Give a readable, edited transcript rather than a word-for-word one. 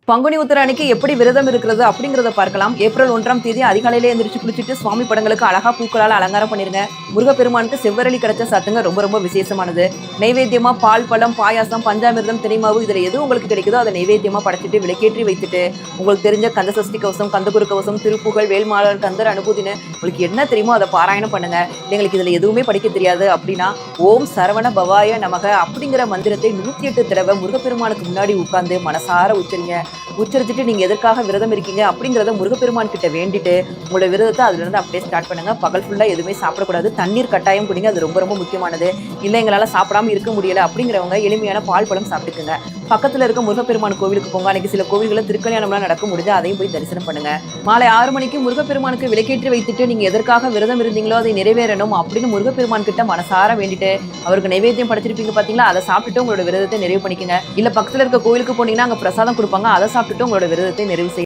பங்குனி உத்திர அன்னைக்கு எப்படி விரதம் இருக்கிறது அப்படிங்கறத பார்க்கலாம். ஏப்ரல் 1ஆம் தேதி அதிகாலையிலே எந்திரிச்சு குளிச்சுட்டு சுவாமி படங்களுக்கு அழகா பூக்களால் அலங்காரம் பண்ணிருங்க. முருகப்பெருமானுக்கு செவ்வரளி கிடைச்ச சாத்துங்க ரொம்ப ரொம்ப விசேஷமானது. நைவேத்தியமா பால், பழம், பாயாசம், பஞ்சாமிர்தம், தினைமாவு இதுல எது உங்களுக்கு கிடைக்குதோ அதை நைவேத்தியமா படைச்சிட்டு விளக்கேற்றி வைத்துட்டு உங்களுக்கு தெரிஞ்ச கந்த சஷ்டி கவசம், கந்தகுரு கவசம், திருப்புகழ், வேல்மாளர், கந்தர் அனுபூதினு உங்களுக்கு என்ன தெரியுமோ அதை பாராயணம் பண்ணுங்க. எங்களுக்கு இதுல எதுவுமே படிக்க தெரியாது அப்படின்னா ஓம் சரவண பவாய நமக அப்படிங்கிற மந்திரத்தை 108 தடவை முருகப்பெருமானுக்கு முன்னாடி உட்கார்ந்து மனசார உச்சரிங்க. உச்சரிச்சுட்டு நீங்க எதற்காக விரதம் இருக்கீங்க அப்படிங்கறத முருகப்பெருமான் கிட்ட வேண்டிட்டு உங்களோட விரதத்தை அதுல இருந்து அப்படியே ஸ்டார்ட் பண்ணுங்க. பகல் ஃபுல்லா எதுவுமே சாப்பிடக்கூடாது. தண்ணீர் கட்டாயம் குடிங்க. அது ரொம்ப ரொம்ப முக்கியமானது. இல்ல எங்களால சாப்பிடாம இருக்க முடியல அப்படிங்கிறவங்க எளிமையான பால் பழம் சாப்பிட்டுக்குங்க. பக்கத்துல இருக்க முருகப்பெருமான் கோவிலுக்கு போங்க. அன்னைக்கு சில கோவில்களில் திருக்கல்யாணம்லாம் நடக்க முடிஞ்சு அதையும் போய் தரிசனம் பண்ணுங்க. மாலை 6 மணிக்கு முருகப்பெருமானுக்கு விளக்கேற்றி வைத்துட்டு நீங்க எதற்காக விரதம் இருந்தீங்களோ அதை நிறைவேறணும் அப்படின்னு முருகப்பெருமான் கிட்ட மனசார வேண்டிட்டு அவருக்கு நைவேத்தியம் படைச்சிருப்பீங்க பாத்தீங்களா, அதை சாப்பிட்டுட்டு உங்களோட விரதத்தை நிறைவு பண்ணிக்கங்க. இல்ல பக்கத்துல இருக்க கோவிலுக்கு போனீங்கன்னா அங்க பிரசாதம் கொடுப்பாங்க. அதை சாப்பிட்டுட்டு உங்களோட விரதத்தை நிறைவு செய்யுங்க.